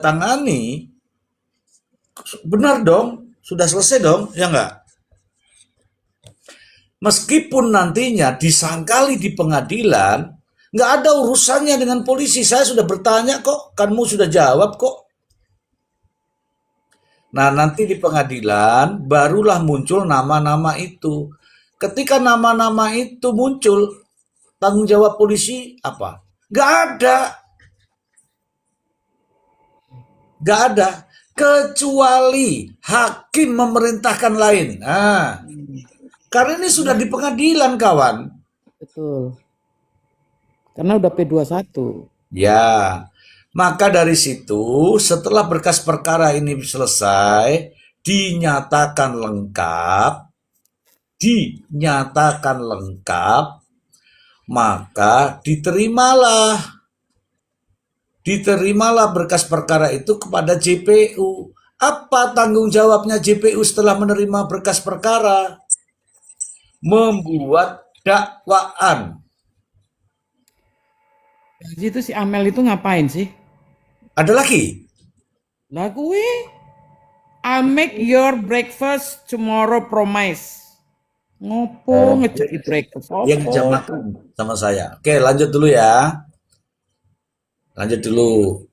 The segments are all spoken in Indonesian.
tangani, benar dong, sudah selesai dong, ya enggak? Meskipun nantinya disangkali di pengadilan, nggak ada urusannya dengan polisi. Saya sudah bertanya kok, kamu sudah jawab kok. Nah, nanti di pengadilan barulah muncul nama-nama itu. Ketika nama-nama itu muncul, tanggung jawab polisi apa? Nggak ada, nggak ada. Kecuali hakim memerintahkan lain. Nah, karena ini sudah di pengadilan, kawan. Betul. Karena udah P21. Ya, maka dari situ setelah berkas perkara ini selesai, dinyatakan lengkap, maka diterimalah berkas perkara itu kepada JPU. Apa tanggung jawabnya JPU setelah menerima berkas perkara? Membuat dakwaan. Jadi itu si Amel itu ngapain sih? Ada lagi? Lah gue, I'll make your breakfast tomorrow promise. Ngopo ngejeki breakfast Yang opo? jam makan sama saya. Oke, lanjut dulu ya. Lanjut dulu.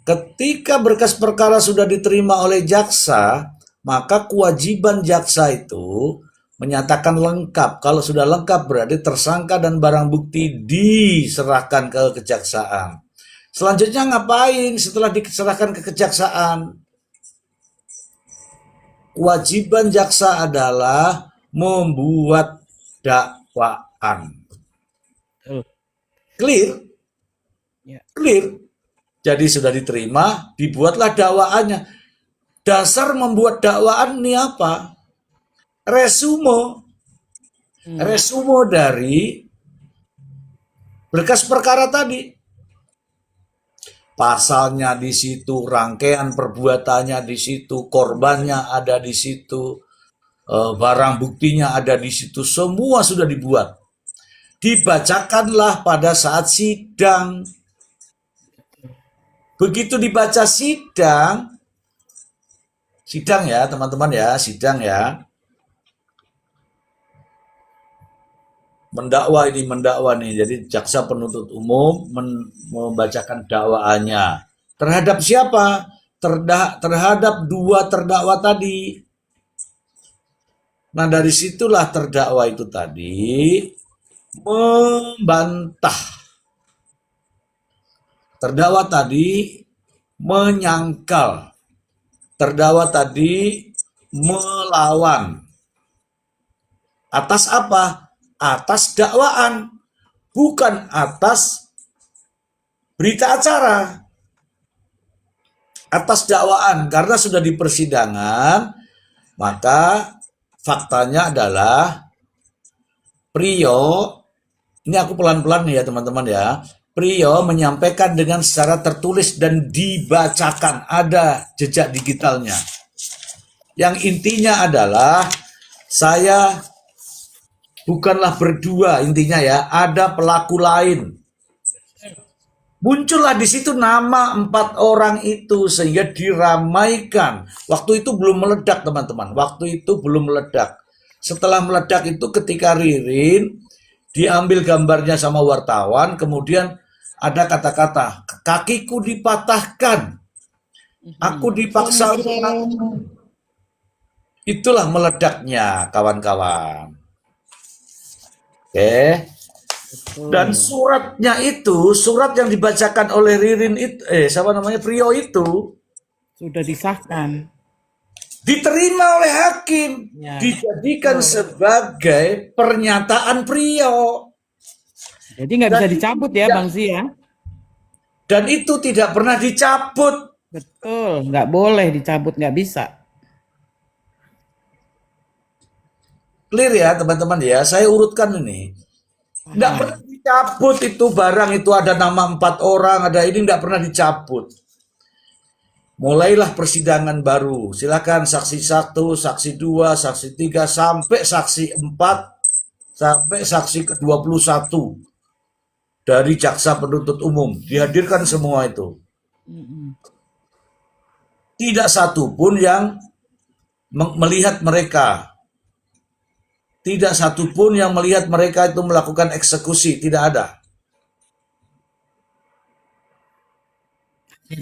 Ketika berkas perkara sudah diterima oleh jaksa, maka kewajiban jaksa itu menyatakan lengkap. Kalau sudah lengkap berarti tersangka dan barang bukti diserahkan ke kejaksaan. Selanjutnya ngapain setelah diserahkan ke kejaksaan? Kewajiban jaksa adalah membuat dakwaan. Clear? Ya. Clear. Jadi sudah diterima, dibuatlah dakwaannya. Dasar membuat dakwaan ini apa? Resume. Resume dari berkas perkara tadi. Pasalnya di situ, rangkaian perbuatannya di situ, korbannya ada di situ, barang buktinya ada di situ, semua sudah dibuat. Dibacakanlah pada saat sidang. Begitu dibaca sidang ya teman-teman ya, sidang ya. Mendakwa nih, jadi jaksa penuntut umum membacakan dakwaannya. Terhadap siapa? Terhadap dua terdakwa tadi. Nah, dari situlah terdakwa itu tadi membantah. Terdakwa tadi menyangkal. Terdakwa tadi melawan. Atas apa? Atas dakwaan, bukan atas berita acara. Atas dakwaan, karena sudah di persidangan, maka faktanya adalah Priyo, ini aku pelan-pelan ya teman-teman ya, Priyo menyampaikan dengan secara tertulis dan dibacakan, ada jejak digitalnya. Yang intinya adalah saya bukanlah berdua, intinya ya, ada pelaku lain. Muncullah di situ nama 4 orang itu sehingga diramaikan. Waktu itu belum meledak teman-teman, waktu itu belum meledak. Setelah meledak itu ketika Ririn diambil gambarnya sama wartawan, kemudian ada kata-kata, kakiku dipatahkan, aku dipaksa. Itulah meledaknya kawan-kawan. Oke. Dan suratnya itu, surat yang dibacakan oleh Ririn itu, Priyo itu, Sudah disahkan. diterima oleh hakim, Ya. dijadikan sebagai pernyataan Priyo. Jadi nggak bisa dicabut ya Bang Zi ya? Dan itu tidak pernah dicabut. Betul, nggak boleh dicabut, nggak bisa. Clear ya teman-teman ya, saya urutkan ini. Nggak pernah dicabut itu barang itu, ada nama 4 orang, ada ini nggak pernah dicabut. Mulailah persidangan baru. Silakan saksi 1, saksi 2, saksi 3 sampai saksi 4 sampai saksi ke-21 dari jaksa penuntut umum. Dihadirkan semua itu. tidak satu pun yang melihat mereka. Tidak satu pun yang melihat mereka itu melakukan eksekusi, tidak ada.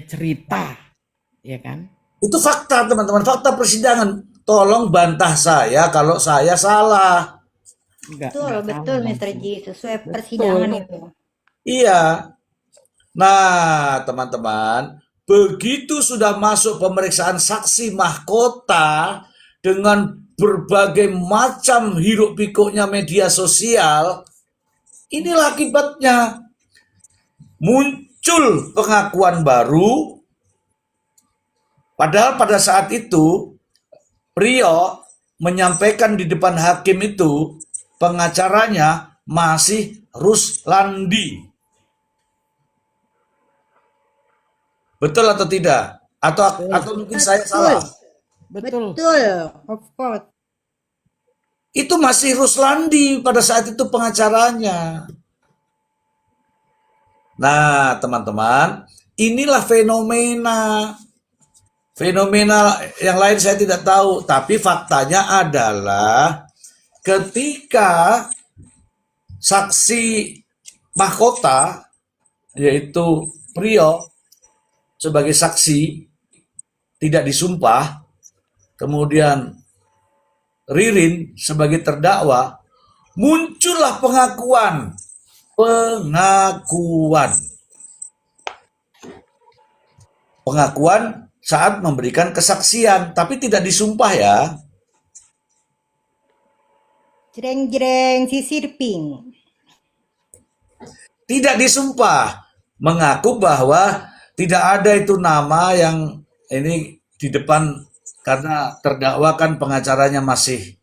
Cerita, ya kan? Itu fakta, teman-teman, fakta persidangan. Tolong bantah saya kalau saya salah. Betul, Enggak betul, salah, Mr. Bang. G. Sesuai Betul. persidangan itu. Iya. Nah, teman-teman, begitu sudah masuk pemeriksaan saksi mahkota dengan berbagai macam hiruk pikuknya media sosial, inilah akibatnya. Muncul pengakuan baru, padahal pada saat itu Priyo menyampaikan di depan hakim itu pengacaranya masih Ruslandi. Betul atau tidak? Atau mungkin saya salah? Betul. Betul, of course. Itu masih Ruslandi pada saat itu pengacaranya. Nah, teman-teman, inilah fenomena. Fenomena yang lain saya tidak tahu, tapi faktanya adalah ketika saksi mahkota, yaitu Priyo, sebagai saksi tidak disumpah, kemudian Ririn sebagai terdakwa, muncullah pengakuan saat memberikan kesaksian, tapi tidak disumpah ya. Jreng-jreng sisir pink. Tidak disumpah, mengaku bahwa tidak ada itu nama yang ini di depan, karena terdakwa kan pengacaranya masih,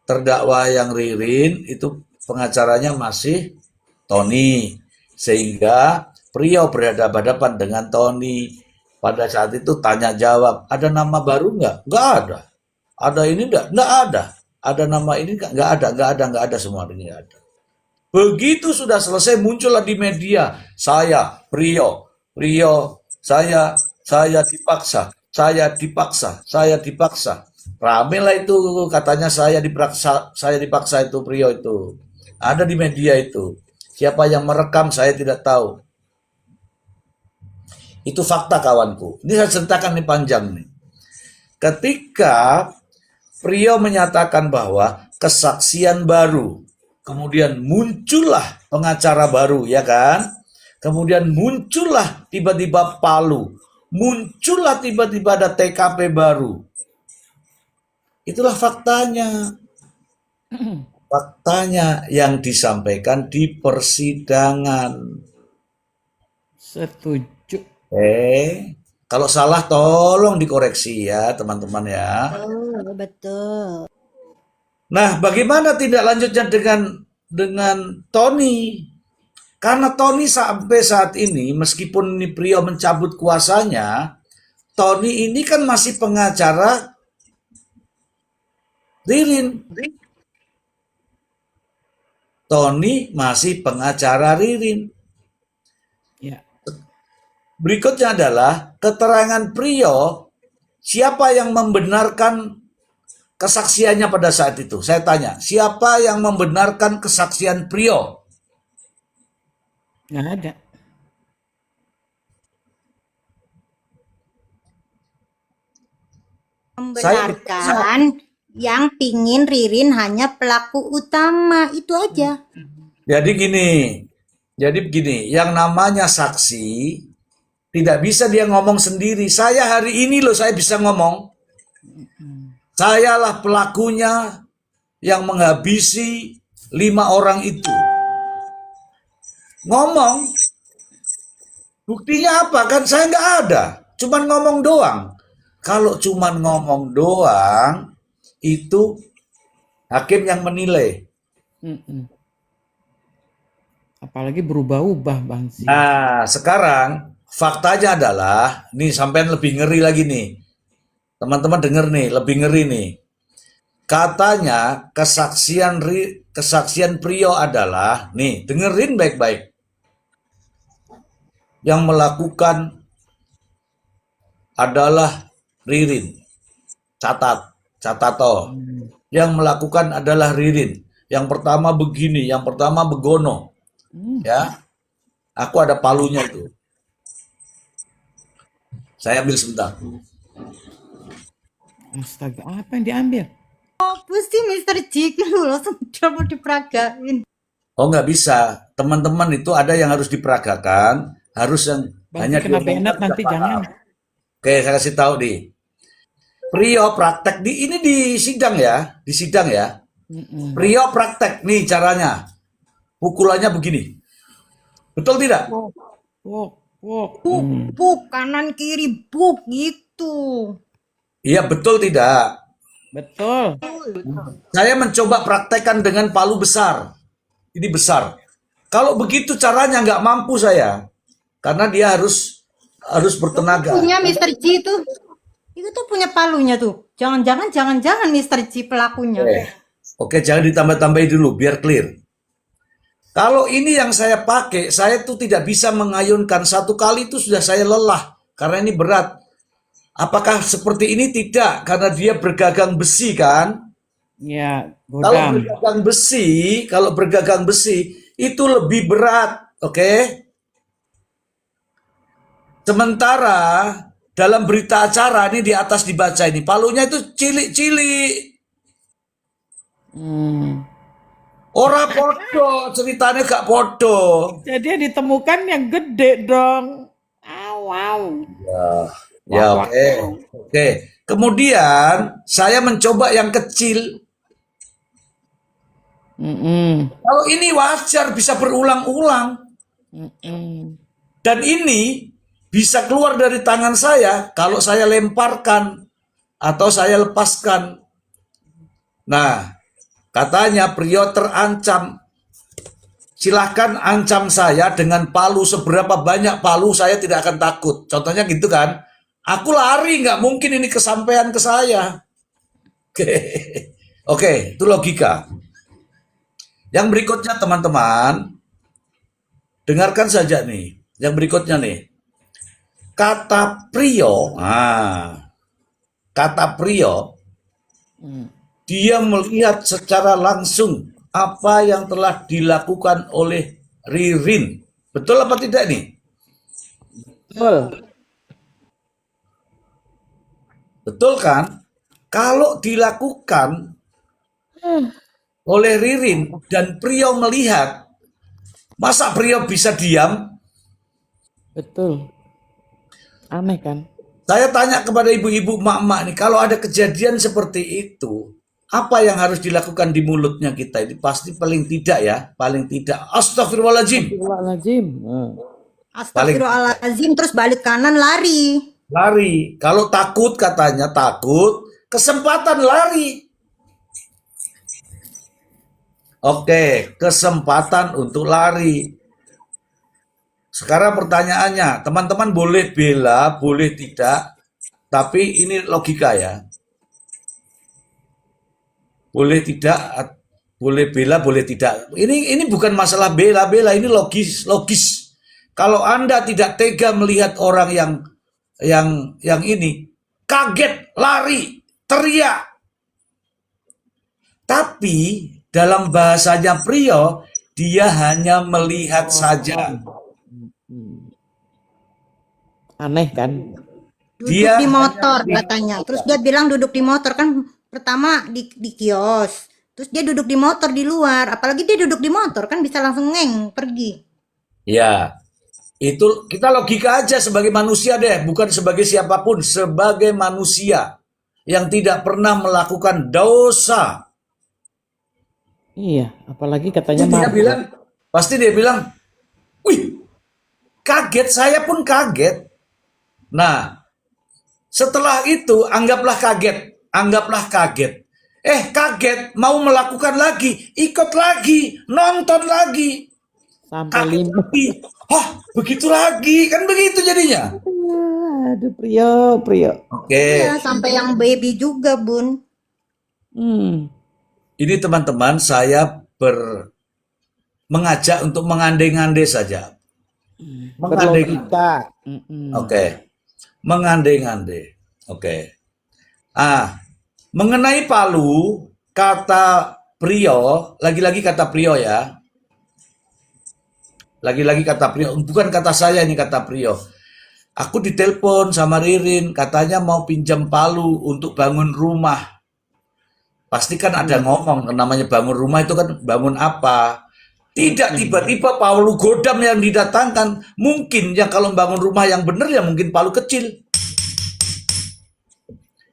terdakwa yang Ririn itu pengacaranya masih Tony, sehingga Priyo berhadapan-hadapan dengan Tony. Pada saat itu tanya jawab, ada nama baru nggak? Nggak ada. Ada ini nggak? Nggak ada. Ada nama ini nggak ada, nggak ada semua ini nggak ada. Begitu sudah selesai muncullah di media, saya Priyo, saya dipaksa, saya dipaksa. Rame lah itu katanya saya dipaksa itu Priyo itu. Ada di media itu. Siapa yang merekam saya tidak tahu. Itu fakta kawanku. Ini saya ceritakan nih panjang nih. Ketika Priyo menyatakan bahwa kesaksian baru, kemudian muncullah pengacara baru, ya kan? Kemudian muncullah tiba-tiba Palu, muncullah tiba-tiba ada TKP baru. Itulah faktanya. Faktanya yang disampaikan di persidangan. Setuju. Kalau salah tolong dikoreksi ya teman-teman ya. Oh, betul. Nah, bagaimana tidak lanjutnya dengan Tony? Karena Tony sampai saat ini, meskipun ini Priyo mencabut kuasanya, Tony ini kan masih pengacara Ririn. Tony masih pengacara Ririn. Ya. Berikutnya adalah keterangan Priyo, siapa yang membenarkan kesaksiannya pada saat itu? Saya tanya, siapa yang membenarkan kesaksian Priyo? Nggak ada. Membenarkan yang pingin Ririn hanya pelaku utama, itu aja. Jadi begini, yang namanya saksi tidak bisa dia ngomong sendiri. Saya hari ini loh saya bisa ngomong. Sayalah pelakunya yang menghabisi 5 orang itu. Ngomong. Buktinya apa? Kan saya nggak ada. Cuman ngomong doang. Kalau cuman ngomong doang, itu hakim yang menilai. Apalagi berubah-ubah, Bang Zia. Nah, sekarang faktanya adalah, nih sampean lebih ngeri lagi nih. Teman-teman denger nih, lebih ngeri nih. Katanya kesaksian Priyo adalah, nih dengerin baik-baik, yang melakukan adalah Ririn. Catato. Yang melakukan adalah Ririn. Yang pertama begini, yang pertama begono. Ya, aku ada palunya itu. Saya ambil sebentar. Astaga, apa yang diambil? Apa sih Mister J lu langsung mau diperagain. Oh, nggak bisa. Teman-teman itu ada yang harus diperagakan, harus yang Bang hanya kena diomongkan benet tidak nanti paham. jangan. Oke, saya kasih tahu nih. Prio praktek ini di sidang ya, di sidang ya. Prio praktek nih caranya. Pukulannya begini. Betul tidak? Wok, wok. Buk, kanan kiri buk gitu. Iya, betul tidak? Betul. Saya mencoba praktekkan dengan palu besar. Ini besar. Kalau begitu caranya nggak mampu saya. Karena dia harus bertenaga. Punya Mister J itu. Itu tuh punya palunya tuh. Jangan Mister J pelakunya. Oke, jangan ditambah-tambahin dulu biar clear. Kalau ini yang saya pakai, saya tuh tidak bisa mengayunkan. Satu kali itu sudah saya lelah. Karena ini berat. Apakah seperti ini? Tidak. Karena dia bergagang besi kan. Ya, Kalau godam. bergagang besi, itu lebih berat. Oke. Sementara dalam berita acara ini di atas dibaca ini. Palunya itu cilik-cilik. Ora podo, ceritanya gak podo. Jadi yang ditemukan yang gede dong. Wow. Ya, Wah, oke. Oke. Kemudian saya mencoba yang kecil. Kalau ini wajar bisa berulang-ulang. Dan ini bisa keluar dari tangan saya kalau saya lemparkan atau saya lepaskan. Nah, katanya Prio terancam. Silahkan ancam saya dengan palu, seberapa banyak palu saya tidak akan takut. Contohnya gitu kan. Aku lari, nggak mungkin ini kesampaian ke saya. Oke, itu logika. Yang berikutnya teman-teman, dengarkan saja nih. Yang berikutnya nih. Kata Prio, kata Prio, dia melihat secara langsung apa yang telah dilakukan oleh Ririn. Betul apa tidak nih? betul. Betul kan? Kalau dilakukan oleh Ririn dan Prio melihat, masa Prio bisa diam? Betul. Aneh kan? Saya tanya kepada ibu-ibu emak-emak nih, kalau ada kejadian seperti itu, apa yang harus dilakukan di mulutnya kita? Ini pasti paling tidak ya, paling tidak. Astagfirullahaladzim. Astagfirullahaladzim. Astagfirullahaladzim terus balik kanan lari. Lari. Kalau takut katanya, takut, kesempatan lari. Oke, kesempatan untuk lari. Sekarang pertanyaannya, teman-teman boleh bela, boleh tidak, tapi ini logika ya. Boleh tidak, boleh bela, boleh tidak. Ini bukan masalah bela-bela, ini logis. Kalau Anda tidak tega melihat orang yang ini kaget, lari, teriak. Tapi dalam bahasanya Prio, dia hanya melihat saja. Aneh kan? Duduk Dia di motor katanya. Terus dia bilang duduk di motor kan pertama di kios. Terus dia duduk di motor di luar. Apalagi dia duduk di motor kan bisa langsung ngeng pergi. Ya, itu kita logika aja sebagai manusia deh, bukan sebagai siapapun, sebagai manusia yang tidak pernah melakukan dosa. Iya, apalagi katanya Pasti dia bilang, wih, kaget, saya pun kaget. Nah, setelah itu anggaplah kaget. Kaget, mau melakukan lagi, ikut lagi, nonton lagi. sampai Kaget lagi. Begitu lagi. Kan begitu jadinya. Aduh, Prio. Oke. Ya, sampai yang baby juga, Bun. Ini teman-teman saya mengajak untuk mengandai-andai saja. Berlogika. Oke. Mengandai-andai. Oke. Mengenai Palu, kata Prio, lagi-lagi kata Prio ya. Lagi-lagi kata Prio, bukan kata saya ini kata Prio. Aku ditelepon sama Ririn, katanya mau pinjam Palu untuk bangun rumah. Pasti kan ada ngomong, namanya bangun rumah itu kan bangun apa. Tidak tiba-tiba Palu Godam yang didatangkan. Mungkin yang kalau bangun rumah yang benar ya mungkin Palu kecil.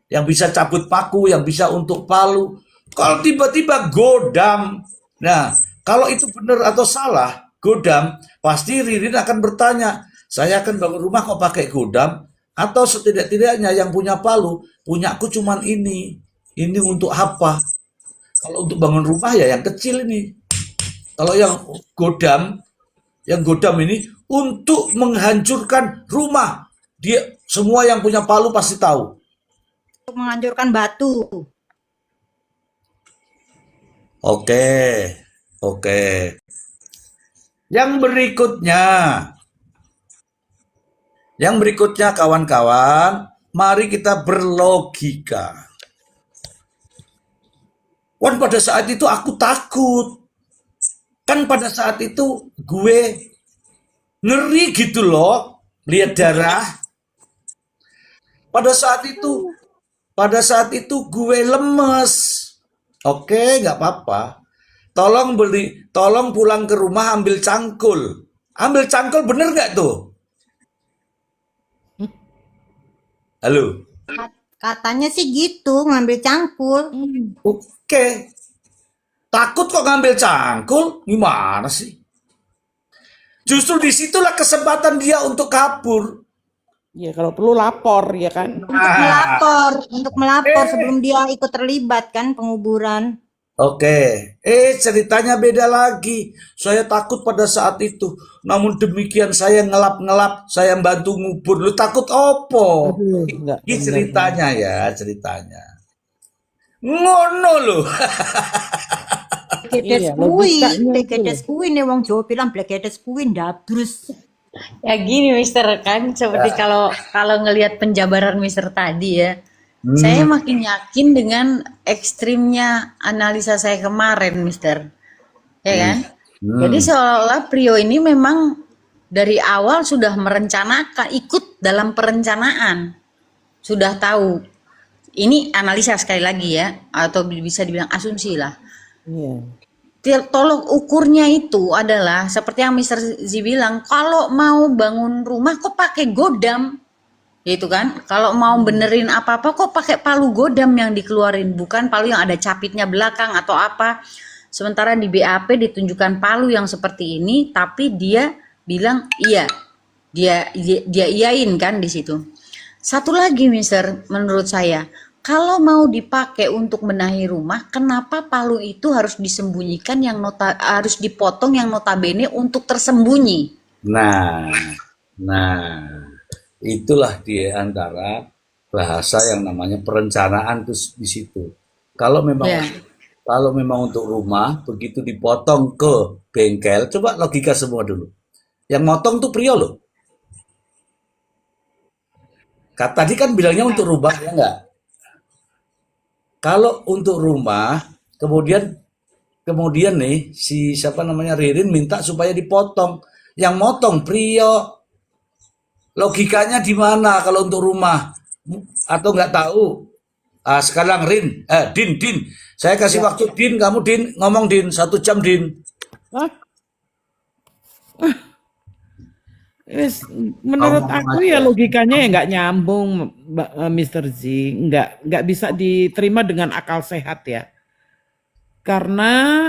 Yang bisa cabut paku, yang bisa untuk Palu. Kalau tiba-tiba Godam. Nah, kalau itu benar atau salah, Godam, pasti Ririn akan bertanya, saya akan bangun rumah kok pakai Godam? Atau setidak-tidaknya yang punya Palu, punyaku cuman ini. Ini untuk apa? Kalau untuk bangun rumah ya yang kecil ini. Kalau yang Godam ini untuk menghancurkan rumah. Dia semua yang punya Palu pasti tahu. Untuk menghancurkan batu. Oke, oke. Yang berikutnya kawan-kawan, mari kita berlogika. Wan pada saat itu aku takut. Kan pada saat itu gue ngeri gitu loh, lihat darah. Pada saat itu gue lemes. Oke, nggak apa-apa. Tolong pulang ke rumah ambil cangkul. Ambil cangkul bener nggak tuh? Halo. Katanya sih gitu, ngambil cangkul. Oke. Takut kok ngambil cangkul? Gimana sih? Justru disitulah kesempatan dia untuk kabur. Ya kalau perlu lapor ya kan. Untuk melapor sebelum dia ikut terlibat kan penguburan. Oke, ceritanya beda lagi. Saya takut pada saat itu. Namun demikian saya ngelap-ngelap, saya bantu ngubur. Lu takut opo? Aduh, enggak Ini bener. ceritanya ya, ceritanya. Ngono loh. Blegedes Iya, logikanya itu blegedes loh. kuwi nih wong Jawa bilang blegedes kuwi ndabrus. Ya gini Mister kan seperti kalau kalau ngelihat penjabaran Mister tadi ya, saya makin yakin dengan ekstrimnya analisa saya kemarin Mister, ya kan? Jadi seolah-olah Prio ini memang dari awal sudah merencanakan, ikut dalam perencanaan, sudah tahu. Ini analisa sekali lagi ya, atau bisa dibilang asumsi lah. Iya. Tolok ukurnya itu adalah seperti yang Mister Z bilang, kalau mau bangun rumah kok pakai godam, gitu kan? Kalau mau benerin apa-apa kok pakai palu godam yang dikeluarin, bukan palu yang ada capitnya belakang atau apa. Sementara di BAP ditunjukkan palu yang seperti ini, tapi dia bilang iya, dia iyain kan di situ. Satu lagi Mister, menurut saya, kalau mau dipakai untuk benahi rumah, kenapa palu itu harus disembunyikan harus dipotong yang notabene untuk tersembunyi? Nah, itulah di antara bahasa yang namanya perencanaan tuh di situ. Kalau memang Ya. kalau memang untuk rumah, begitu dipotong ke bengkel, coba logika semua dulu. Yang motong tuh Prio loh. Tadi kan bilangnya untuk rumah ya enggak? Kalau untuk rumah, kemudian nih si siapa namanya Ririn minta supaya dipotong. Yang motong Prio. Logikanya di mana kalau untuk rumah? Atau nggak tahu? Sekarang Din. Saya kasih waktu Din, kamu Din ngomong Din 1 jam Din. Hah? Menurut Ngomong aku aja. ya logikanya ya nggak nyambung, Mr. Z, nggak bisa diterima dengan akal sehat ya. Karena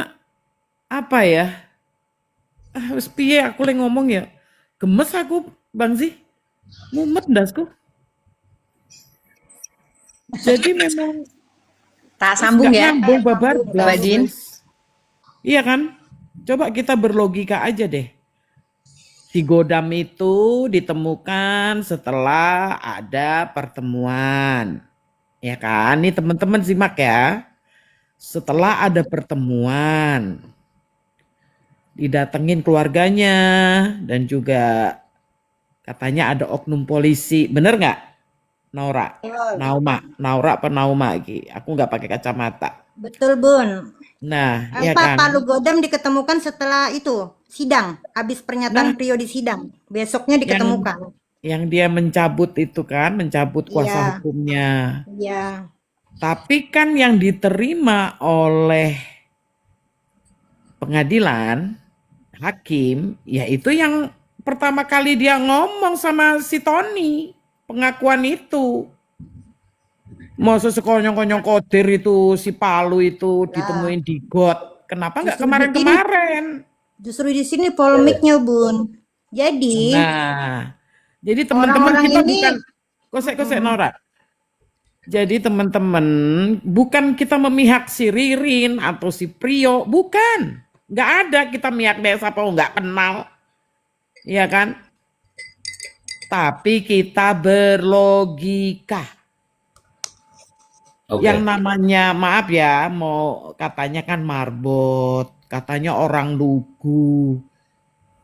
apa ya? Wis piye aku lagi ngomong ya. Gemes aku, Bang Z. Mumet ndasku. Jadi memang Tak sambung nggak ya, nyambung babar Mbak blas. Din. Iya kan? Coba kita berlogika aja deh. Si Godam itu ditemukan setelah ada pertemuan. Ya kan? Ini teman-teman simak ya. Setelah ada pertemuan. Didatengin keluarganya dan juga katanya ada oknum polisi. Bener nggak? Naura, Betul. Naura apa Nauma Ki? Aku nggak pakai kacamata. Betul, Bun. Nah, ya Pak kan. Palu Godam diketemukan setelah itu sidang, habis Nah, pernyataan Priyo di sidang. Besoknya yang diketemukan. dia mencabut itu kan, mencabut kuasa Iya, hukumnya. iya. Tapi kan yang diterima oleh pengadilan, hakim, ya itu yang pertama kali dia ngomong sama si Tony, pengakuan itu. Mau sekonyong-konyong kodir itu, si Palu itu Lah, ditemuin di got. Kenapa nggak justru di sini, kemarin-kemarin? justru di sini polemiknya, Bun. Jadi, Nah, jadi teman-teman orang-orang kita ini, bukan kosek-kosek mm-mm. Nora. Jadi teman-teman, bukan kita memihak si Ririn atau si Prio, bukan. Nggak ada kita memihak dia siapa, nggak kenal. Iya kan? Tapi kita berlogika. Oke. Yang namanya, maaf ya, mau katanya kan marbot, katanya orang lugu.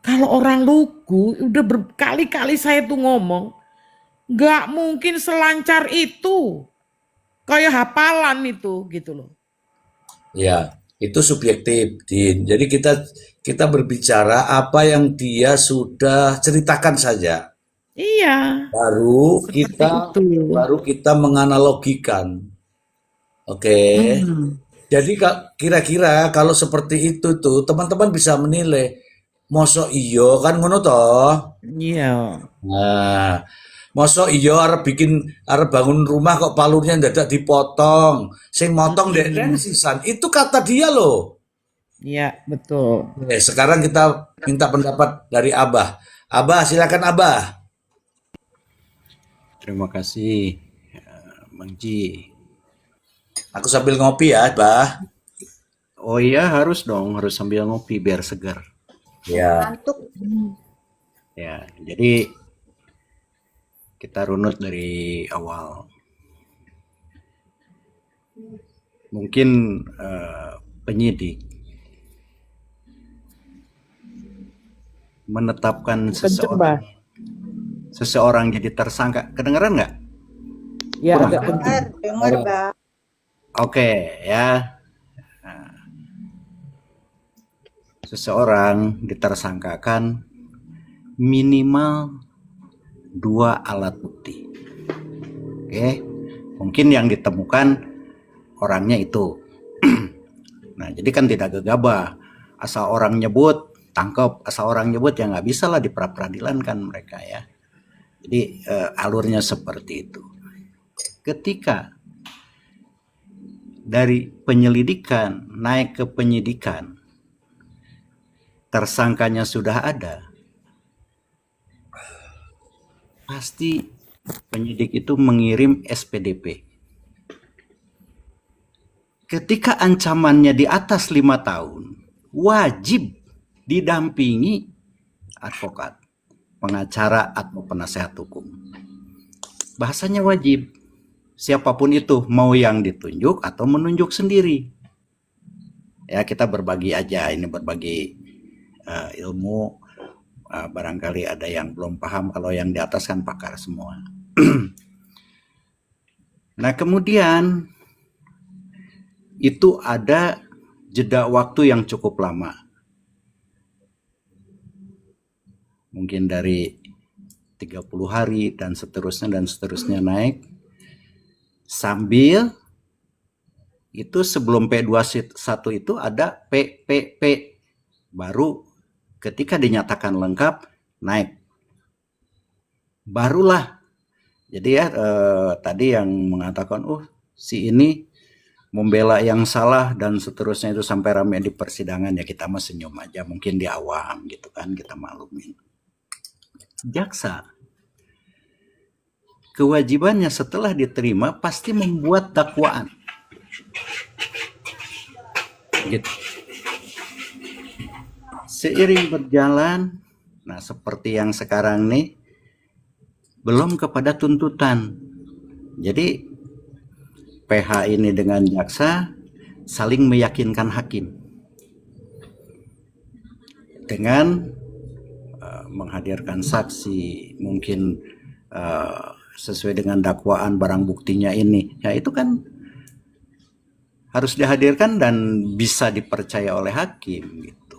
Kalau orang lugu, udah berkali-kali saya tuh ngomong, nggak mungkin selancar itu. Kayak hafalan itu gitu loh. Ya, itu subjektif, Din. Jadi kita berbicara apa yang dia sudah ceritakan saja. Iya, Baru seperti kita itu. baru kita menganalogikan. Oke. Jadi kira-kira kalau seperti itu tuh teman-teman bisa menilai. Mosok iyo kan ngono toh. Iya, Nah, mosok iyo arep bangun rumah kok palurnya dadak dipotong. Sing motong dek sisan. Itu kata dia loh. iya betul. Sekarang kita minta pendapat dari Abah. Abah, silakan Abah. Terima kasih, Bang Ji. Aku sambil ngopi ya, Abah. Oh iya, harus dong, harus sambil ngopi biar segar. Ya. Ngantuk. Ya, jadi kita runut dari awal. Mungkin penyidik menetapkan Kenceng, Bah. seseorang jadi tersangka. Kedengeran nggak? Ya agak kenceng. Dengar, Bang. Oke, ya. Seseorang ditersangkakan minimal 2 alat bukti. Oke, mungkin yang ditemukan orangnya itu. Nah, jadi kan tidak gegabah. Asal orang nyebut, tangkap. Asal orang nyebut ya nggak bisa lah di pra-peradilan kan mereka ya. Jadi alurnya seperti itu. Ketika dari penyelidikan naik ke penyidikan, tersangkanya sudah ada, pasti penyidik itu mengirim SPDP. Ketika ancamannya di atas 5 tahun, wajib didampingi advokat, pengacara atau penasehat hukum. Bahasanya wajib. Siapapun itu, mau yang ditunjuk atau menunjuk sendiri. Ya, kita berbagi aja, ini berbagi ilmu. Barangkali ada yang belum paham, kalau yang di atas kan pakar semua. Nah, kemudian itu ada jeda waktu yang cukup lama. Mungkin dari 30 hari dan seterusnya naik. Sambil itu sebelum P21 itu ada PPP. Baru ketika dinyatakan lengkap naik. Barulah. Jadi ya tadi yang mengatakan si ini membela yang salah dan seterusnya itu sampai ramai di persidangan, ya kita mah senyum aja, mungkin di awam gitu kan, kita maklumin. Jaksa kewajibannya setelah diterima pasti membuat dakwaan. Gitu. Seiring berjalan, nah seperti yang sekarang nih, belum kepada tuntutan. Jadi PH ini dengan jaksa saling meyakinkan hakim dengan menghadirkan saksi, mungkin sesuai dengan dakwaan barang buktinya ini. Ya itu kan harus dihadirkan dan bisa dipercaya oleh hakim gitu.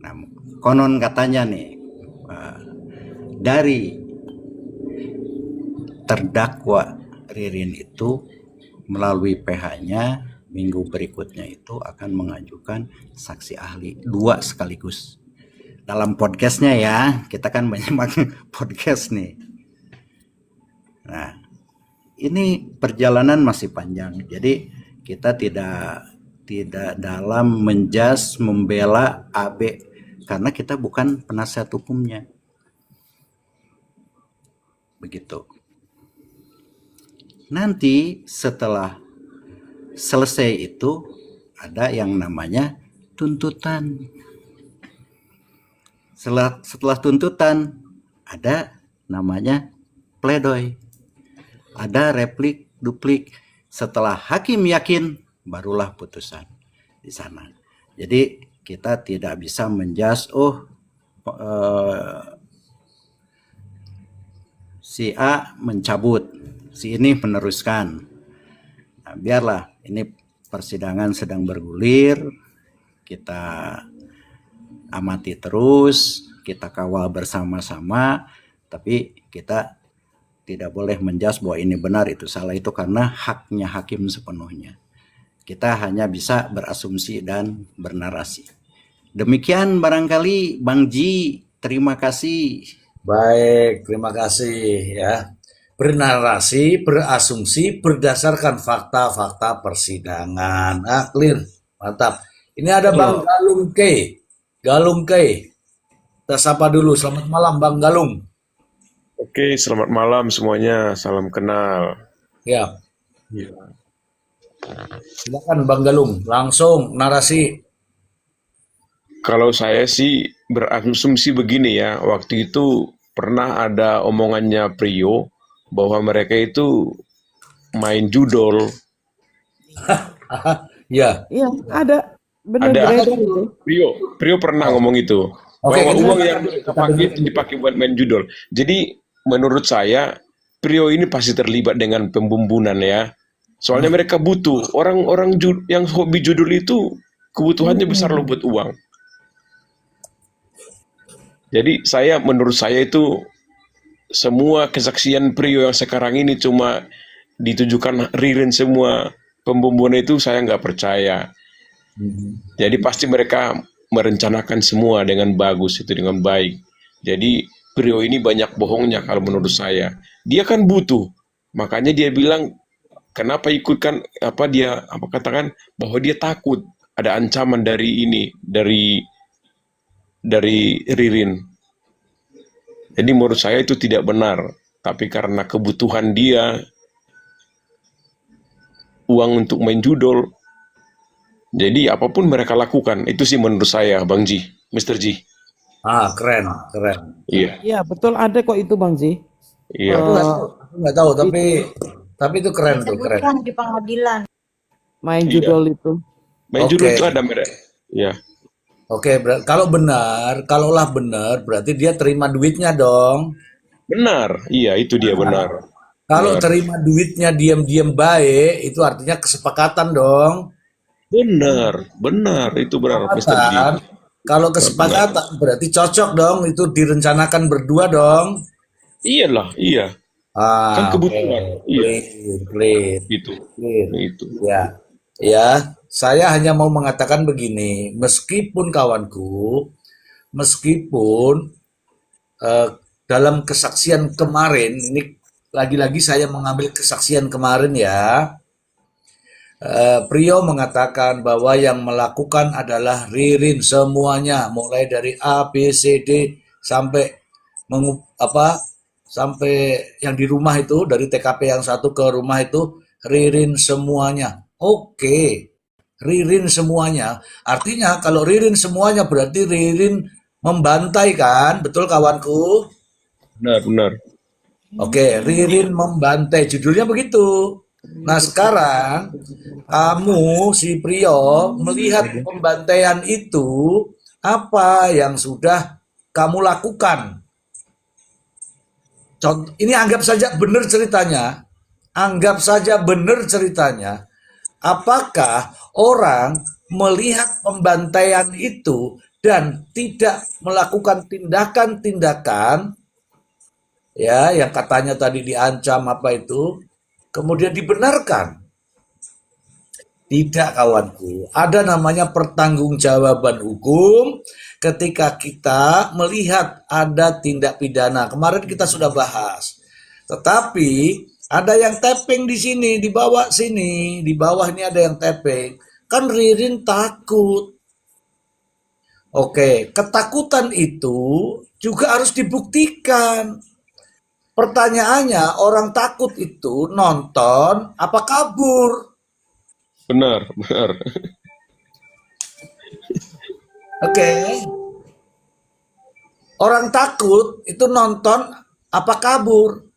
Nah, konon katanya nih dari terdakwa Ririn itu melalui PH-nya minggu berikutnya itu akan mengajukan saksi ahli 2 sekaligus. Dalam podcastnya ya, kita kan banyak podcast nih. Nah, ini perjalanan masih panjang, jadi kita tidak dalam menjas membela AB karena kita bukan penasihat hukumnya. Begitu. Nanti setelah selesai itu ada yang namanya tuntutan. Setelah tuntutan ada namanya pledoi. Ada replik, duplik. Setelah hakim yakin, barulah putusan di sana. Jadi kita tidak bisa menjas, si A mencabut, si ini meneruskan. Nah, biarlah ini persidangan sedang bergulir, kita amati terus, kita kawal bersama-sama, tapi kita tidak boleh menjas bahwa ini benar, itu salah, itu karena haknya hakim sepenuhnya. Kita hanya bisa berasumsi dan bernarasi. Demikian barangkali Bang Ji, terima kasih. Baik, terima kasih ya. Bernarasi, berasumsi berdasarkan fakta-fakta persidangan. Clear, mantap. Ini ada Bang Galung K. Galung K. Kita sapa dulu. Selamat malam Bang Galung. Oke, selamat malam semuanya. Salam kenal. Ya, Ya. silakan Bang Galung. Langsung narasi. Kalau saya sih berasumsi begini ya, waktu itu pernah ada omongannya Prio bahwa mereka itu main judol. Ya, Iya, ada benar Ada. beredar itu. Prio pernah ngomong itu. Oke, Bahwa kita- uang yang mereka pakai itu dipakai buat main judol. Jadi menurut saya Prio ini pasti terlibat dengan pembumbunan ya. Soalnya mereka butuh orang-orang yang hobi judul itu kebutuhannya besar loh buat uang. Jadi menurut saya itu semua kesaksian Prio yang sekarang ini cuma ditujukan Ririn semua. Pembumbunan itu saya nggak percaya. Jadi pasti mereka merencanakan semua dengan bagus, itu dengan baik. Jadi Prio ini banyak bohongnya kalau menurut saya. Dia kan butuh. Makanya dia bilang kenapa ikutkan katakan bahwa dia takut ada ancaman dari Ririn. Jadi menurut saya itu tidak benar. Tapi karena kebutuhan dia uang untuk main judol, jadi apapun mereka lakukan. Itu sih menurut saya, Bang Ji, Mr. Ji. keren, keren. Iya, Iya, betul ada kok itu Bang Ji. iya. Aku nggak tahu, tapi itu keren tuh, keren. Disebutkan di pengadilan. Main Iya. judol itu. Main judul Oke. itu ada mereka. Iya. Oke, kalaulah benar, berarti dia terima duitnya dong. Benar. Iya, itu dia benar. Kalau Benar. terima duitnya diam-diam baik, itu artinya kesepakatan dong. Benar, itu benar, Mr. Ji. Kan? Kalau kesepakatan berarti cocok dong, itu direncanakan berdua dong. Iyalah, iya. Kan kebutuhan. Iya, Clear. itu. Clear. Itu. Ya, saya hanya mau mengatakan begini, meskipun kawanku, meskipun dalam kesaksian kemarin, ini lagi-lagi saya mengambil kesaksian kemarin ya, Prio mengatakan bahwa yang melakukan adalah Ririn semuanya, mulai dari A, B, C, D sampai sampai yang di rumah itu, dari TKP yang satu ke rumah itu Ririn semuanya. Oke, Ririn semuanya. Artinya kalau Ririn semuanya berarti Ririn membantai kan? Betul kawanku? Benar. Oke, Ririn membantai. Judulnya begitu. Nah sekarang kamu si Prio melihat pembantaian itu, apa yang sudah kamu lakukan? Contoh, ini anggap saja benar ceritanya. Anggap saja benar ceritanya. Apakah orang melihat pembantaian itu dan tidak melakukan tindakan-tindakan ya yang katanya tadi diancam apa itu kemudian dibenarkan? Tidak, kawanku. Ada namanya pertanggungjawaban hukum ketika kita melihat ada tindak pidana. Kemarin kita sudah bahas. Tetapi ada yang tapping di sini, di bawah sini, di bawah ini ada yang tapping. Kan Ririn takut. Oke, ketakutan itu juga harus dibuktikan. Pertanyaannya, orang takut itu nonton apa kabur? Benar, benar. Oke. Orang takut itu nonton apa kabur?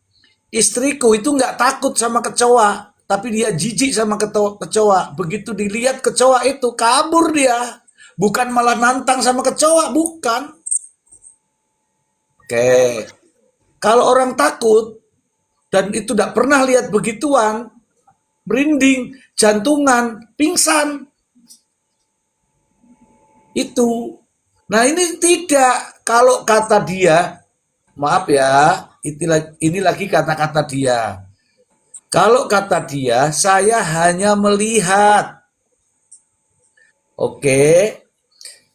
Istriku itu nggak takut sama kecoa, tapi dia jijik sama kecoa. Begitu dilihat kecoa itu kabur dia, bukan malah nantang sama kecoa, bukan. Oke. Kalau orang takut dan itu tidak pernah lihat begituan, merinding, jantungan, pingsan. Itu. Nah ini tidak. Kalau kata dia, maaf ya, ini lagi kata-kata dia. Kalau kata dia, saya hanya melihat. Oke.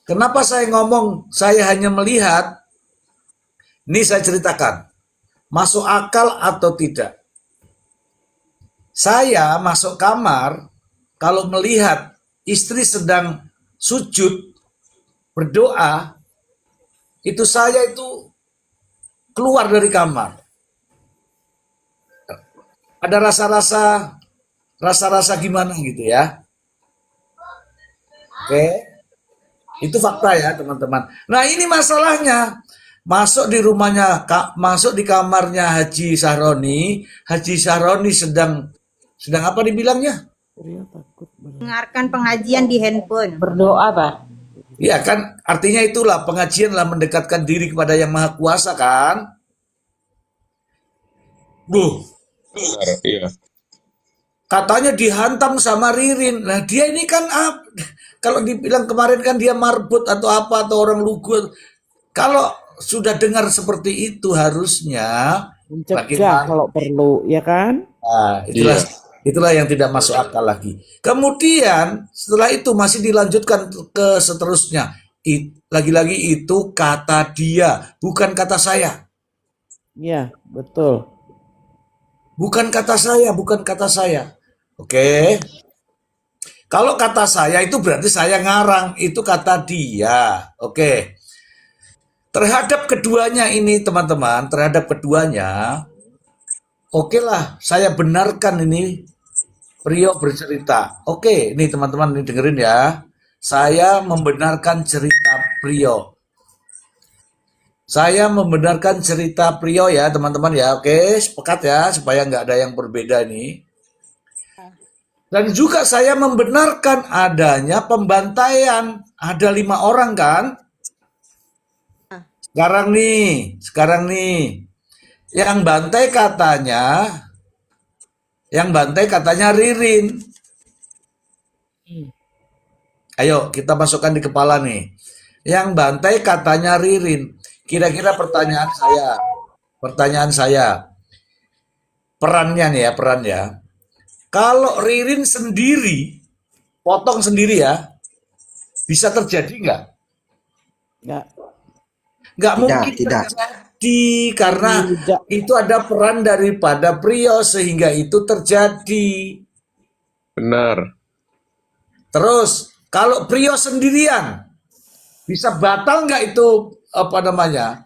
Kenapa saya ngomong saya hanya melihat? Ini saya ceritakan. Masuk akal atau tidak? Saya masuk kamar, kalau melihat istri sedang sujud, berdoa, itu saya itu keluar dari kamar. Ada rasa-rasa gimana gitu ya. Oke, itu fakta ya teman-teman. Nah ini masalahnya. Masuk di rumahnya, masuk di kamarnya Haji Sahroni sedang apa dibilangnya? Rio takut Dengarkan pengajian di handphone. Berdoa, Pak. Iya kan, artinya itulah pengajian lah mendekatkan diri kepada Yang Maha Kuasa kan? Buh, Benar, iya. katanya dihantam sama Ririn. Nah dia ini kan kalau dibilang kemarin kan dia marbot atau apa atau orang lugu. Kalau sudah dengar seperti itu harusnya mencegah bagaimana? kalau perlu, ya kan? Nah, itulah yang tidak masuk akal lagi. Kemudian setelah itu masih dilanjutkan ke seterusnya. Lagi-lagi itu kata dia, bukan kata saya. Iya, betul. Bukan kata saya. Oke. Kalau kata saya itu berarti saya ngarang, itu kata dia. Oke. Terhadap keduanya ini teman-teman, oke lah, saya benarkan ini Priyo bercerita. Oke, ini teman-teman ini dengerin ya. Saya membenarkan cerita Priyo. Saya membenarkan cerita Priyo ya teman-teman ya. Oke, sepakat ya supaya nggak ada yang berbeda nih. Dan juga saya membenarkan adanya pembantaian. Ada 5 orang kan? Sekarang nih, yang bantai katanya Ririn. Ayo kita masukkan di kepala nih. Yang bantai katanya Ririn. Kira-kira pertanyaan saya, perannya nih ya, peran ya. Kalau Ririn sendiri, potong sendiri ya, bisa terjadi nggak? Nggak, Nggak mungkin tidak. terjadi karena tidak. itu ada peran daripada Priyo sehingga itu terjadi. Benar. Terus kalau Priyo sendirian bisa batal nggak itu apa namanya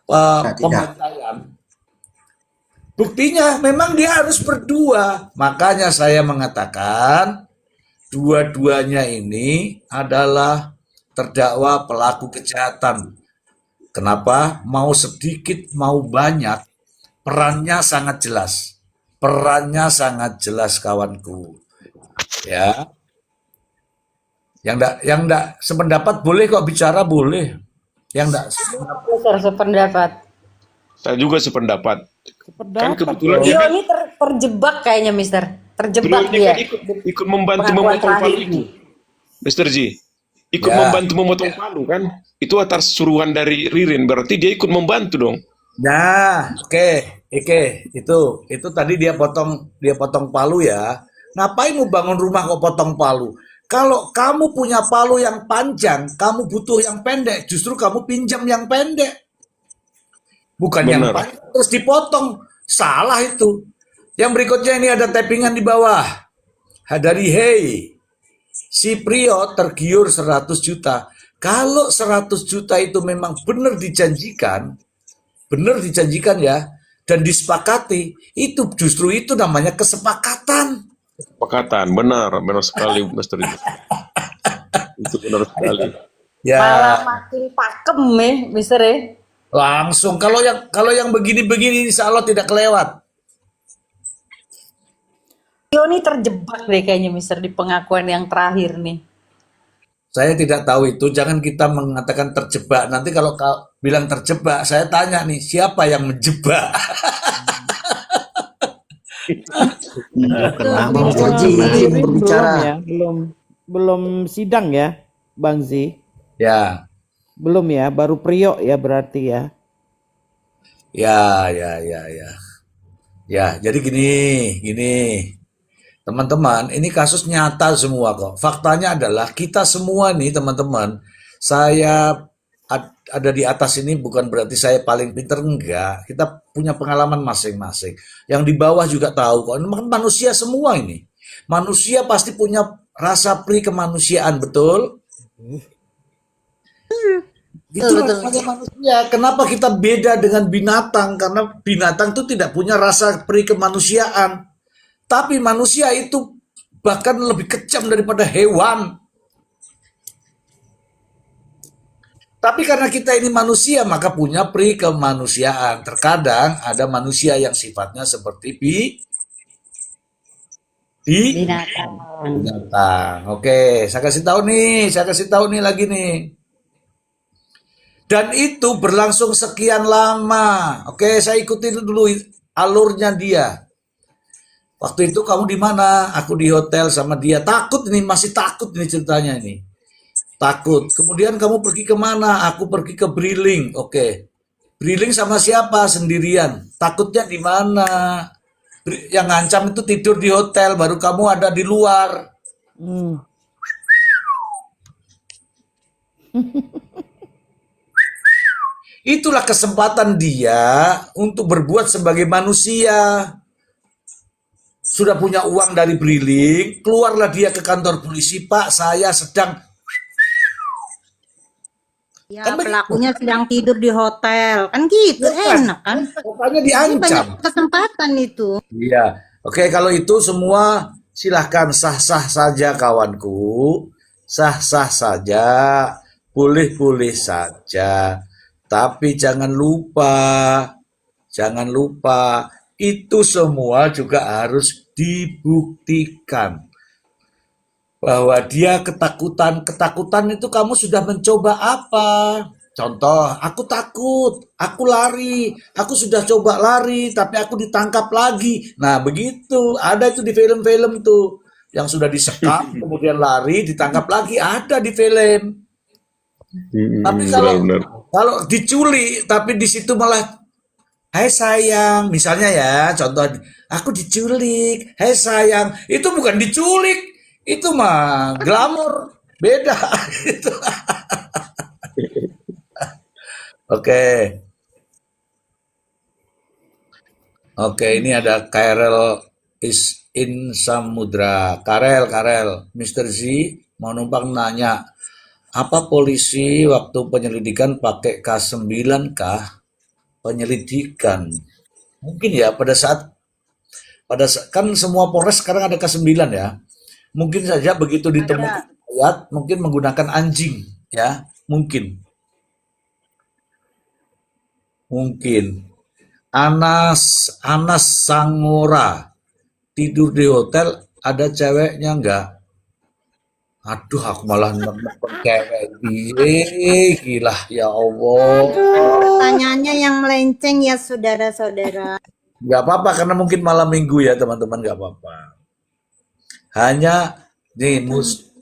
Tidak. pembantaian? Buktinya memang dia harus berdua. Makanya saya mengatakan dua-duanya ini adalah terdakwa pelaku kejahatan. Kenapa? Mau sedikit, mau banyak, perannya sangat jelas. Perannya sangat jelas kawanku. Ya. Yang enggak sependapat boleh kok bicara boleh. Yang enggak Besar sependapat. Saya juga sependapat. Kan Sependapat kebetulan dong. dia Tio kan ini terjebak kayaknya, Mister. Terjebak beliaunya kan dia. ikut membantu Pengakuan memotong terakhir palu ini. itu, Mister Ji. Ikut Ya, membantu memotong palu kan? Itu atas suruhan dari Ririn, berarti dia ikut membantu dong. nah, oke, itu tadi dia potong palu ya. Ngapain mau bangun rumah kok potong palu? Kalau kamu punya palu yang panjang, kamu butuh yang pendek, justru kamu pinjam yang pendek, bukan yang Benar. panjang terus dipotong. Salah itu. Yang berikutnya ini ada tappingan di bawah. Dari Hey, si Prio tergiur 100 juta. Kalau 100 juta itu memang benar dijanjikan ya, dan disepakati, itu justru itu namanya kesepakatan. Kesepakatan, benar, benar sekali, Mister Ji. Itu benar sekali. Malah Ya, makin pakem Mister ya. langsung kalau yang begini-begini insya Allah tidak kelewat. Tio ini terjebak deh kayaknya, Mister, di pengakuan yang terakhir nih. Saya tidak tahu itu, jangan kita mengatakan terjebak. Nanti kalau kau bilang terjebak, saya tanya nih, siapa yang menjebak? Tunjukkan nama Kalau Mr. J Ririn izin belum berbicara. ya, belum sidang ya, Bang Zi. Ya, Belum ya, baru Priok ya berarti ya. ya. Ya, jadi gini. Teman-teman, ini kasus nyata semua kok. Faktanya adalah kita semua nih teman-teman, saya ada di atas ini bukan berarti saya paling pinter, enggak. Kita punya pengalaman masing-masing. Yang di bawah juga tahu kok. Ini manusia semua ini. Manusia pasti punya rasa pri kemanusiaan, betul? Itu rasanya manusia. Kenapa kita beda dengan binatang? Karena binatang itu tidak punya rasa pri kemanusiaan. Tapi manusia itu bahkan lebih kejam daripada hewan. Tapi karena kita ini manusia, maka punya pri kemanusiaan. Terkadang ada manusia yang sifatnya seperti Binatang. binatang. Oke, saya kasih tahu nih lagi nih. Dan itu berlangsung sekian lama. Oke, saya ikutin dulu alurnya dia. Waktu itu kamu di mana? Aku di hotel sama dia. Takut ini, masih takut ini ceritanya ini. Takut. Kemudian kamu pergi kemana? Aku pergi ke Briling. Oke. Briling sama siapa? Sendirian. Takutnya di mana? Yang ngancam itu tidur di hotel, baru kamu ada di luar. Hmm. Itulah kesempatan dia untuk berbuat sebagai manusia. Sudah punya uang dari Briling, keluarlah dia ke kantor polisi, Pak, saya sedang. Ya, Kan begitu. pelakunya sedang tidur di hotel. Kan gitu, enak kan? Pokoknya Ini banyak diancam. kesempatan itu. Iya. Oke, kalau itu semua silahkan sah-sah saja kawanku. Sah-sah saja. Boleh-boleh saja. Tapi jangan lupa, itu semua juga harus dibuktikan. Bahwa dia ketakutan itu kamu sudah mencoba apa? Contoh, aku takut, aku lari, aku sudah coba lari, tapi aku ditangkap lagi. Nah, begitu. Ada itu di film-film tuh. Yang sudah disekap, kemudian lari, ditangkap lagi. Ada di film. Tapi Benar-benar. kalau diculik, tapi di situ malah, hai sayang, misalnya ya, contoh, aku diculik, hai sayang. Itu bukan diculik, itu mah glamor. Beda. Gitu. Oke. Oke, ini ada Karel is in Samudra. Karel, Mr. Z mau numpang nanya, apa polisi waktu penyelidikan pakai K9 kah? Penyelidikan. Mungkin ya kan semua Polres sekarang ada K9 ya. Mungkin saja begitu ditemukan ayat, mungkin menggunakan anjing ya, mungkin. Anas Sangora tidur di hotel, ada ceweknya enggak? Aduh, aku malah nonton cewek. Gila, ya Allah. Pertanyaannya yang melenceng ya saudara-saudara. Nggak apa-apa, karena mungkin malam minggu ya teman-teman, nggak apa-apa. Hanya nih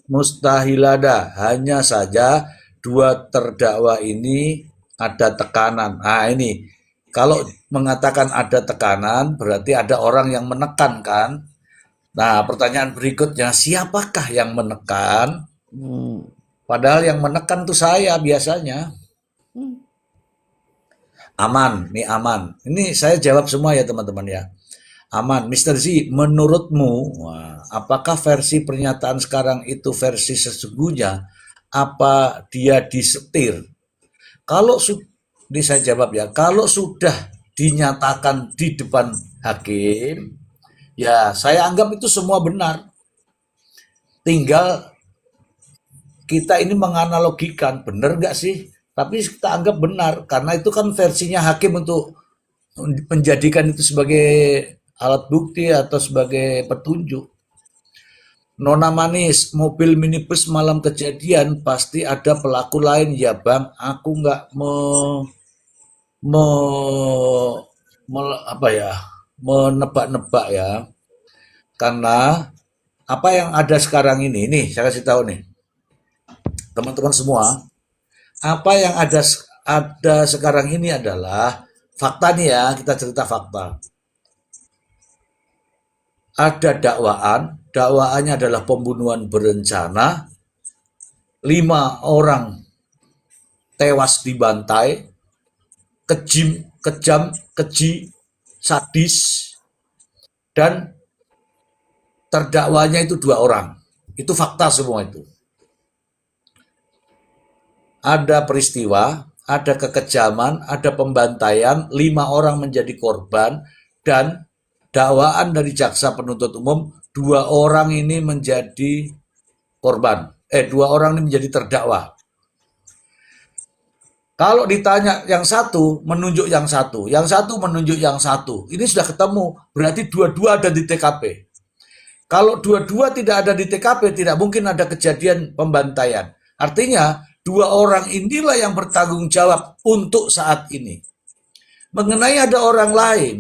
mustahilada, hanya saja dua terdakwa ini ada tekanan. Nah ini, kalau mengatakan ada tekanan berarti ada orang yang menekan kan? Nah pertanyaan berikutnya, siapakah yang menekan? Hmm. Padahal yang menekan tuh saya biasanya. Aman, nih aman. Ini saya jawab semua ya teman-teman ya. Aman, Mr. Z, menurutmu, apakah versi pernyataan sekarang itu versi sesungguhnya? Apa dia disetir? Kalau ini saya jawab ya, kalau sudah dinyatakan di depan hakim, ya saya anggap itu semua benar. Tinggal kita ini menganalogikan, benar nggak sih? Tapi kita anggap benar, karena itu kan versinya hakim untuk menjadikan itu sebagai alat bukti atau sebagai petunjuk. Nona manis, mobil minibus malam kejadian pasti ada pelaku lain ya bang. Aku nggak apa ya, menebak-nebak ya. Karena apa yang ada sekarang ini, nih saya kasih tahu nih, teman-teman semua, apa yang ada sekarang ini adalah fakta nih ya, kita cerita fakta. Ada dakwaannya adalah pembunuhan berencana, 5 orang tewas dibantai, kejam, keji, sadis, dan terdakwanya itu 2 orang. Itu fakta semua itu. Ada peristiwa, ada kekejaman, ada pembantaian, 5 orang menjadi korban, dan dakwaan dari jaksa penuntut umum 2 orang ini menjadi korban. 2 orang ini menjadi terdakwa. Kalau ditanya yang satu menunjuk yang satu, yang satu menunjuk yang satu, ini sudah ketemu, berarti dua-dua ada di TKP. Kalau dua-dua tidak ada di TKP, tidak mungkin ada kejadian pembantaian. Artinya 2 orang inilah yang bertanggung jawab untuk saat ini. Mengenai ada orang lain,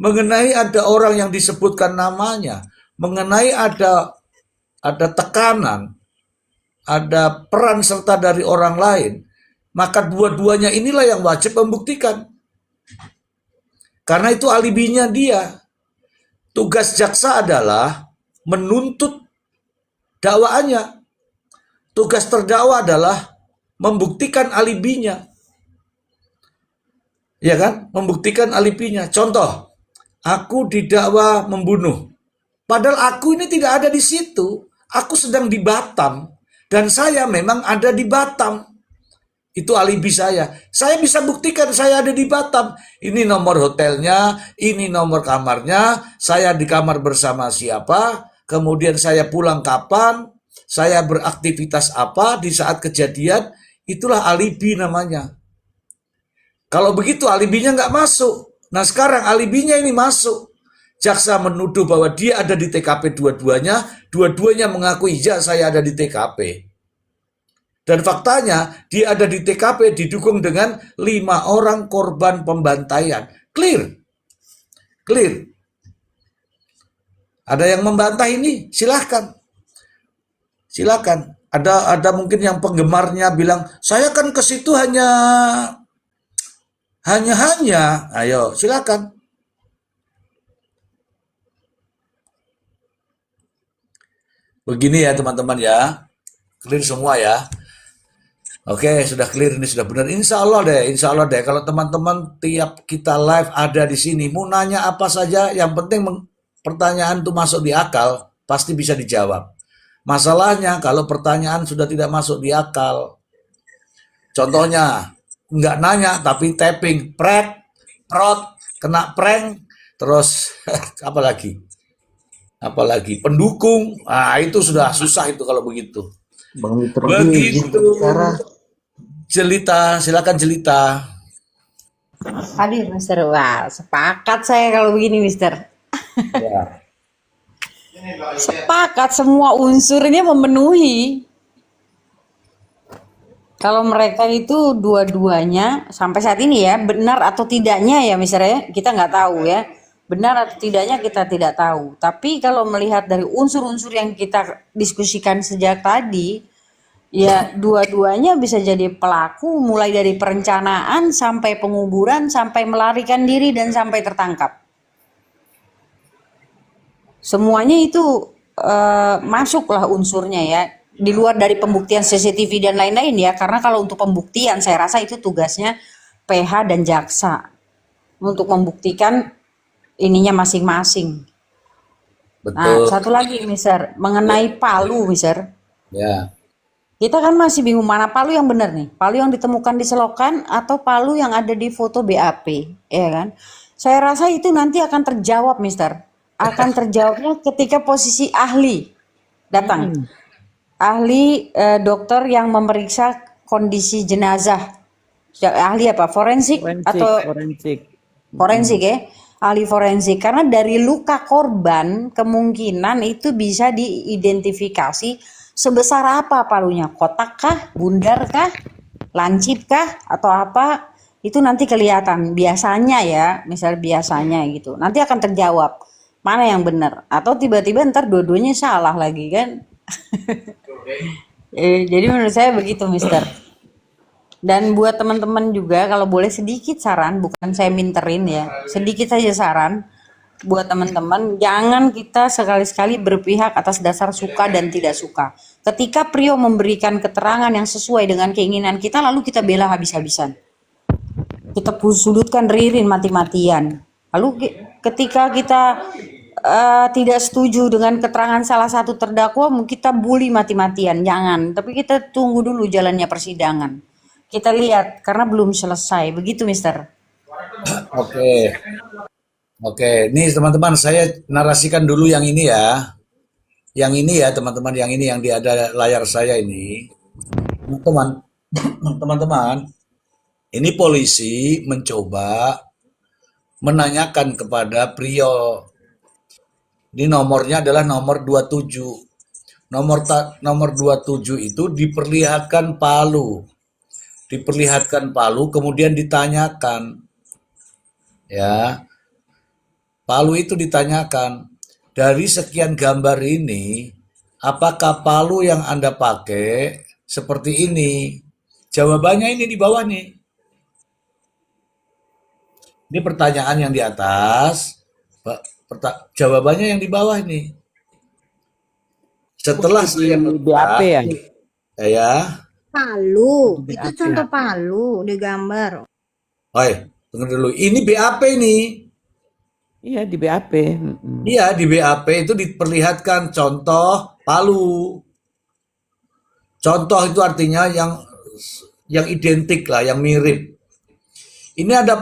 mengenai ada orang yang disebutkan namanya, mengenai ada tekanan, ada peran serta dari orang lain, maka dua-duanya inilah yang wajib membuktikan. Karena itu alibinya dia. Tugas jaksa adalah menuntut dakwaannya. Tugas terdakwa adalah membuktikan alibinya. Ya kan? Membuktikan alibinya. Contoh, aku didakwa membunuh. Padahal aku ini tidak ada di situ. Aku sedang di Batam. Dan saya memang ada di Batam. Itu alibi saya. Saya bisa buktikan saya ada di Batam. Ini nomor hotelnya, ini nomor kamarnya, saya di kamar bersama siapa, kemudian saya pulang kapan, saya beraktivitas apa di saat kejadian, itulah alibi namanya. Kalau begitu alibinya nggak masuk. Nah sekarang alibinya ini masuk. Jaksa menuduh bahwa dia ada di TKP dua-duanya mengakui ya saya ada di TKP. Dan faktanya dia ada di TKP didukung dengan 5 orang korban pembantaian. Clear. Clear. Ada yang membantah ini? Silahkan. Silakan. Ada mungkin yang penggemarnya bilang, saya kan ke situ hanya. Ayo, silakan. Begini ya teman-teman ya. Clear semua ya. Oke, sudah clear ini, sudah benar. Insya Allah deh. Kalau teman-teman tiap kita live ada di sini, mau nanya apa saja, yang penting pertanyaan itu masuk di akal, pasti bisa dijawab. Masalahnya kalau pertanyaan sudah tidak masuk di akal, contohnya nggak nanya tapi tapping, prot, kena prank, terus apalagi pendukung, itu sudah susah itu kalau begitu. Bang Mitra Begitu. Jelita, silakan Jelita. Hadir Mister. Wah, sepakat saya kalau begini Mister. Ya. Sepakat semua unsurnya memenuhi. Kalau mereka itu dua-duanya sampai saat ini ya, benar atau tidaknya ya misalnya kita nggak tahu ya. Benar atau tidaknya kita tidak tahu. Tapi kalau melihat dari unsur-unsur yang kita diskusikan sejak tadi, ya dua-duanya bisa jadi pelaku mulai dari perencanaan sampai penguburan sampai melarikan diri dan sampai tertangkap. Semuanya itu masuklah unsurnya ya. Di luar dari pembuktian CCTV dan lain-lain ya. Karena kalau untuk pembuktian saya rasa itu tugasnya PH dan jaksa untuk membuktikan ininya masing-masing. Nah, Betul. satu lagi, Mister, mengenai Palu, Mister. Ya. Kita kan masih bingung mana Palu yang benar nih. Palu yang ditemukan di selokan atau Palu yang ada di foto BAP, ya kan? Saya rasa itu nanti akan terjawab, Mister. Akan terjawabnya ketika posisi ahli datang. Ahli dokter yang memeriksa kondisi jenazah. Ahli apa? Forensik atau forensik ya? Ahli forensik. Karena dari luka korban kemungkinan itu bisa diidentifikasi sebesar apa palunya. Kotak kah? Bundar kah? Lancip kah? Atau apa? Itu nanti kelihatan. Biasanya ya, misal biasanya gitu. Nanti akan terjawab mana yang benar. Atau tiba-tiba ntar dua-duanya salah lagi kan. Jadi menurut saya begitu, Mister. Dan buat teman-teman juga kalau boleh sedikit saran, bukan saya minterin ya, sedikit saja saran buat teman-teman, jangan kita sekali-sekali berpihak atas dasar suka dan tidak suka. Ketika Prio memberikan keterangan yang sesuai dengan keinginan kita, lalu kita bela habis-habisan. Kita sudutkan Ririn mati-matian. Lalu ketika kita tidak setuju dengan keterangan salah satu terdakwa, kita bully mati-matian. Jangan, tapi kita tunggu dulu jalannya persidangan. Kita lihat, karena belum selesai. Begitu, Mister. Oke. Oke, nih teman-teman, saya narasikan dulu yang ini ya. Yang ini ya, teman-teman, yang ini yang di ada layar saya ini. Teman-teman, ini polisi mencoba menanyakan kepada Prio. Ini nomornya adalah nomor 27. Nomor 27 itu diperlihatkan palu. Diperlihatkan palu, kemudian ditanyakan. Ya. Palu itu ditanyakan, dari sekian gambar ini, apakah palu yang Anda pakai seperti ini? Jawabannya ini di bawah nih. Ini pertanyaan yang di atas, jawabannya yang di bawah nih. Setelah saya BAP ya. Ya. Palu, itu contoh palu di gambar. Oi, tunggu dulu. Ini BAP nih. Iya di BAP. Iya, di BAP itu diperlihatkan contoh palu. Contoh itu artinya yang identik lah, yang mirip. Ini ada